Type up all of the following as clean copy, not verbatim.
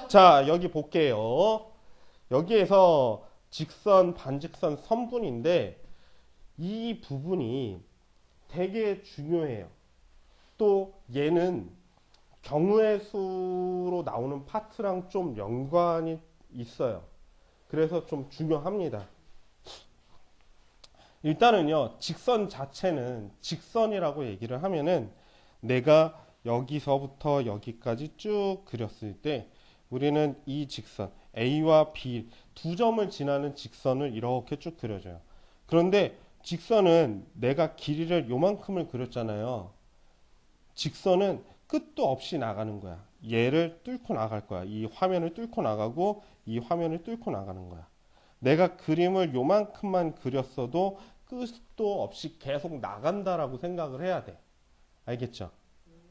자, 여기 볼게요. 여기에서 직선, 반직선, 선분인데 이 부분이 되게 중요해요. 또 얘는 경우의 수로 나오는 파트랑 좀 연관이 있어요. 그래서 좀 중요합니다. 일단은요, 직선 자체는 직선이라고 얘기를 하면은 내가 여기서부터 여기까지 쭉 그렸을 때 우리는 이 직선 A와 B 두 점을 지나는 직선을 이렇게 쭉 그려줘요. 그런데 직선은 내가 길이를 요만큼을 그렸잖아요. 직선은 끝도 없이 나가는 거야. 얘를 뚫고 나갈 거야. 이 화면을 뚫고 나가고 이 화면을 뚫고 나가는 거야. 내가 그림을 요만큼만 그렸어도 끝도 없이 계속 나간다라고 생각을 해야 돼. 알겠죠?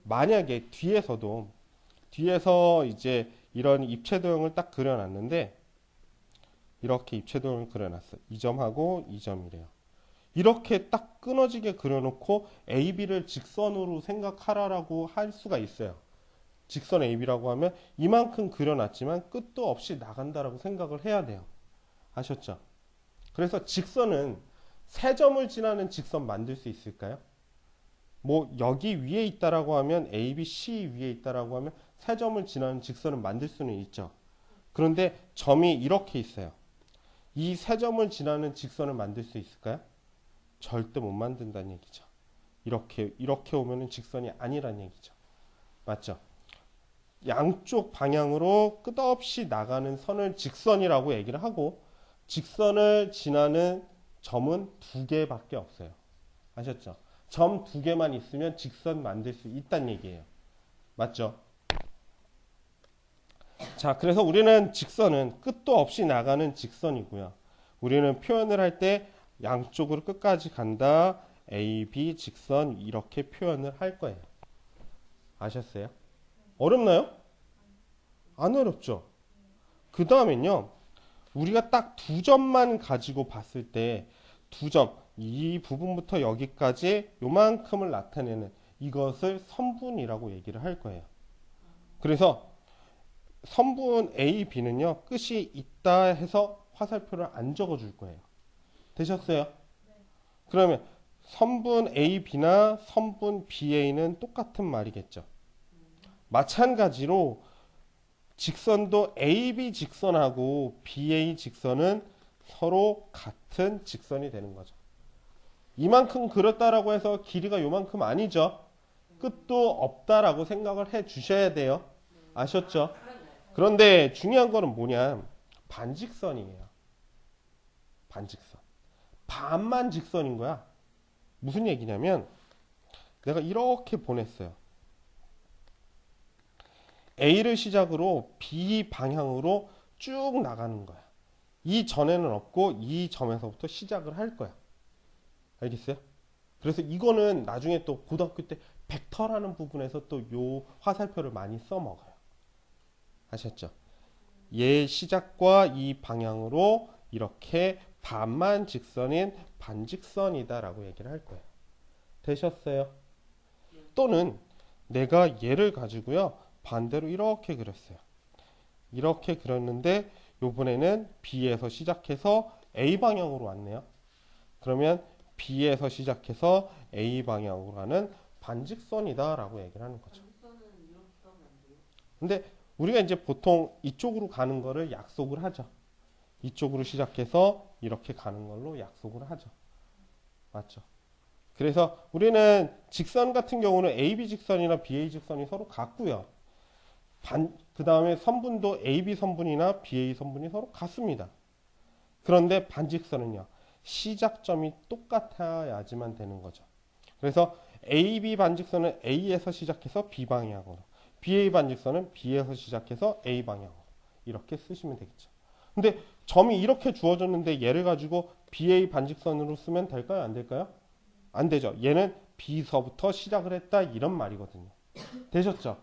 만약에 뒤에서 이제 이런 입체도형을 딱 그려놨는데 이렇게 입체도형을 그려놨어. 이 점하고 이 점이래요. 이렇게 딱 끊어지게 그려놓고 AB를 직선으로 생각하라라고 할 수가 있어요. 직선 AB라고 하면 이만큼 그려놨지만 끝도 없이 나간다라고 생각을 해야 돼요. 아셨죠? 그래서 직선은 세 점을 지나는 직선 만들 수 있을까요? 뭐 여기 위에 있다라고 하면 A, B, C 위에 있다라고 하면 세 점을 지나는 직선을 만들 수는 있죠. 그런데 점이 이렇게 있어요. 이 세 점을 지나는 직선을 만들 수 있을까요? 절대 못 만든다는 얘기죠. 이렇게 오면은 직선이 아니란 얘기죠. 맞죠? 양쪽 방향으로 끝없이 나가는 선을 직선이라고 얘기를 하고 직선을 지나는 점은 두 개밖에 없어요. 아셨죠? 점 두 개만 있으면 직선 만들 수 있다는 얘기예요. 맞죠? 자, 그래서 우리는 직선은 끝도 없이 나가는 직선이고요. 우리는 표현을 할 때 양쪽으로 끝까지 간다. A, B 직선 이렇게 표현을 할 거예요. 아셨어요? 어렵나요? 안 어렵죠? 그 다음엔요. 우리가 딱 두 점만 가지고 봤을 때 두 점, 이 부분부터 여기까지 요만큼을 나타내는 이것을 선분이라고 얘기를 할 거예요. 그래서 선분 A, B는요. 끝이 있다 해서 화살표를 안 적어줄 거예요. 되셨어요? 그러면 선분 A, B나 선분 BA는 똑같은 말이겠죠. 마찬가지로 직선도 AB 직선하고 BA 직선은 서로 같은 직선이 되는 거죠. 이만큼 그렸다라고 해서 길이가 요만큼 아니죠. 끝도 없다라고 생각을 해 주셔야 돼요. 아셨죠? 그런데 중요한 거는 뭐냐? 반직선이에요. 반직선. 반만 직선인 거야. 무슨 얘기냐면 내가 이렇게 보냈어요. A를 시작으로 B 방향으로 쭉 나가는 거야. 이 전에는 없고 이 점에서부터 시작을 할 거야. 알겠어요? 그래서 이거는 나중에 또 고등학교 때 벡터라는 부분에서 또 요 화살표를 많이 써먹어요. 아셨죠? 얘 시작과 이 방향으로 이렇게 반만 직선인 반직선이다라고 얘기를 할 거예요. 되셨어요? 또는 내가 얘를 가지고요. 반대로 이렇게 그렸어요. 이렇게 그렸는데 요번에는 B에서 시작해서 A 방향으로 왔네요. 그러면 B에서 시작해서 A 방향으로 가는 반직선이다 라고 얘기를 하는 거죠. 근데 우리가 이제 보통 이쪽으로 가는 거를 약속을 하죠. 이쪽으로 시작해서 이렇게 가는 걸로 약속을 하죠. 맞죠? 그래서 우리는 직선 같은 경우는 AB 직선이나 BA 직선이 서로 같고요. 그 다음에 선분도 AB 선분이나 BA 선분이 서로 같습니다. 그런데 반직선은요. 시작점이 똑같아야지만 되는 거죠. 그래서 AB 반직선은 A에서 시작해서 B 방향으로, BA 반직선은 B에서 시작해서 A 방향으로 이렇게 쓰시면 되겠죠. 근데 점이 이렇게 주어졌는데 얘를 가지고 BA 반직선으로 쓰면 될까요? 안 될까요? 안 되죠. 얘는 B서부터 시작을 했다 이런 말이거든요. 되셨죠?